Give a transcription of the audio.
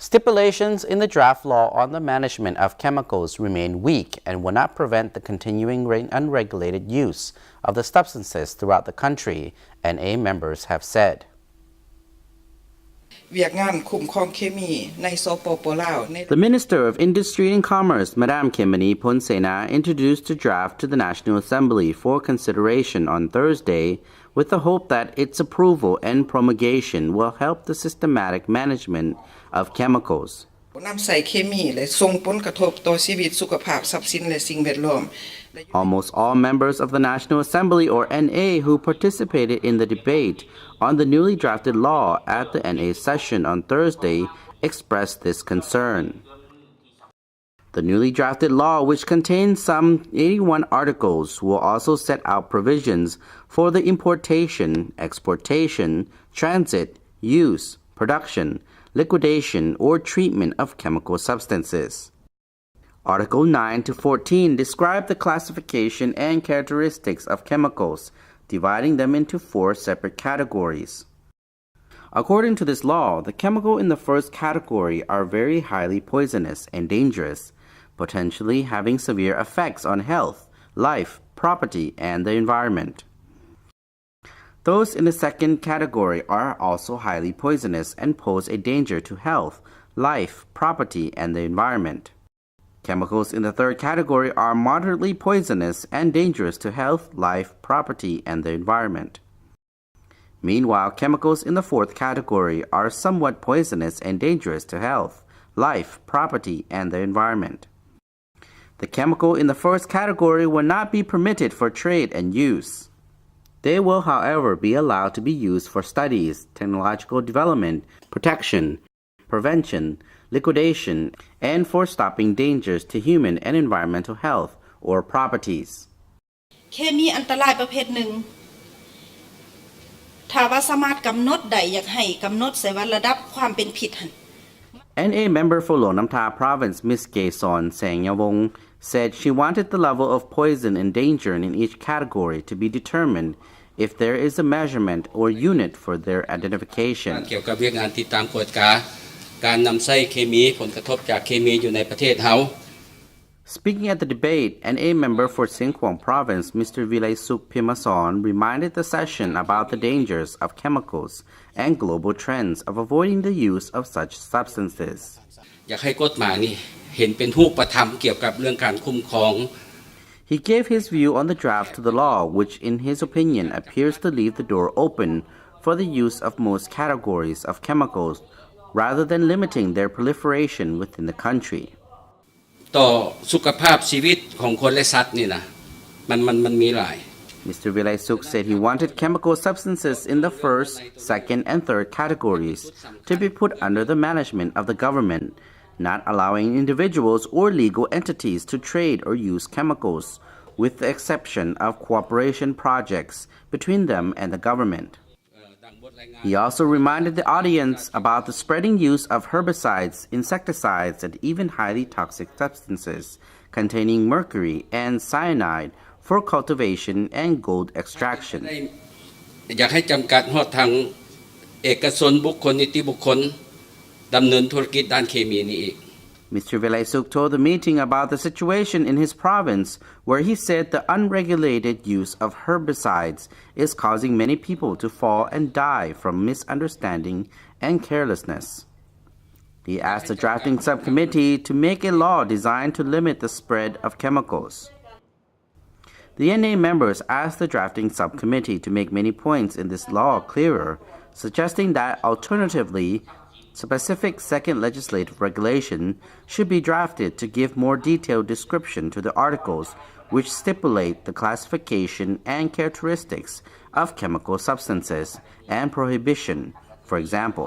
Stipulations in the draft law on the management of chemicals remain weak and will not prevent the continuing unregulated use of the substances throughout the country, NA members have said. The Minister of Industry and Commerce, Madam Khemmany Pholsena, introduced the draft to the National Assembly for consideration on Thursday with the hope that its approval and promulgation will help the systematic management of chemicals. Almost all members of the National Assembly or NA who participated in the debate on the newly drafted law at the NA session on Thursday expressed this concern. The newly drafted law, which contains some 81 articles, will also set out provisions for the importation, exportation, transit, use, production, liquidation, or treatment of chemical substances. Article 9 to 14 describe the classification and characteristics of chemicals, dividing them into 4 separate categories. According to this law, the chemicals in the first category are very highly poisonous and dangerous, potentially having severe effects on health, life, property, and the environment. Those in the second category are also highly poisonous and pose a danger to health, life, property, and the environment. Chemicals in the third category are moderately poisonous and dangerous to health, life, property, and the environment. Meanwhile, chemicals in the fourth category are somewhat poisonous and dangerous to health, life, property, and the environment. The chemical in the first category will not be permitted for trade and use. They will, however, be allowed to be used for studies, technological development, protection, prevention, liquidation, and for stopping dangers to human and environmental health or properties. เคมีอันตรายประเภทหนึ่งถ้าว่าสามารถกำหนดได้อยากให้กำหนดใส่ว่าระดับความเป็นพิษ NA member for Lonamta Province, Ms. Gason Sangyawong, said she wanted the level of poison and danger in each category to be determined if there is a measurement or unit for their identification. เกี่ยวกับเรื่องงานติดตามกฎการนำใช้เคมีผลกระทบจากเคมีอยู่ในประเทศเฮา Speaking at the debate, NA member for Sinkwang Province, Mr. Vilaysuk Pimason, reminded the session about the dangers of chemicals and global trends of avoiding the use of such substances. อยากให้กฎหมายนี่เห็นเป็นรูปธรรมเกี่ยวกับเรื่องการคุ้มครอง He gave his view on the draft to the law, which in his opinion appears to leave the door open for the use of most categories of chemicals rather than limiting their proliferation within the country. ต่อสุขภาพชีวิตของคนและสัตว์นี่นะมันมีหลาย Mr. Vilaysuk said he wanted chemical substances in the first, second, and third categories to be put under the management of the government, not allowing individuals or legal entities to trade or use chemicals, with the exception of cooperation projects between them and the government. He also reminded the audience about the spreading use of herbicides, insecticides, and even highly toxic substances containing mercury and cyanide for cultivation and gold extraction. อยากให้จำกัดฮอดทางเอกชนบุคคลนิติบุคคลดำเนินธุรกิจด้านเคมีนี้อีก Mr. Vilaysuk told the meeting about the situation in his province, where he said the unregulated use of herbicides is causing many people to fall and die from misunderstanding and carelessness. He asked the drafting subcommittee to make a law designed to limit the spread of chemicals. The NA members asked the drafting subcommittee to make many points in this law clearer, suggesting that alternatively, specific second legislative regulation should be drafted to give more detailed description to the articles which stipulate the classification and characteristics of chemical substances and prohibition, for example.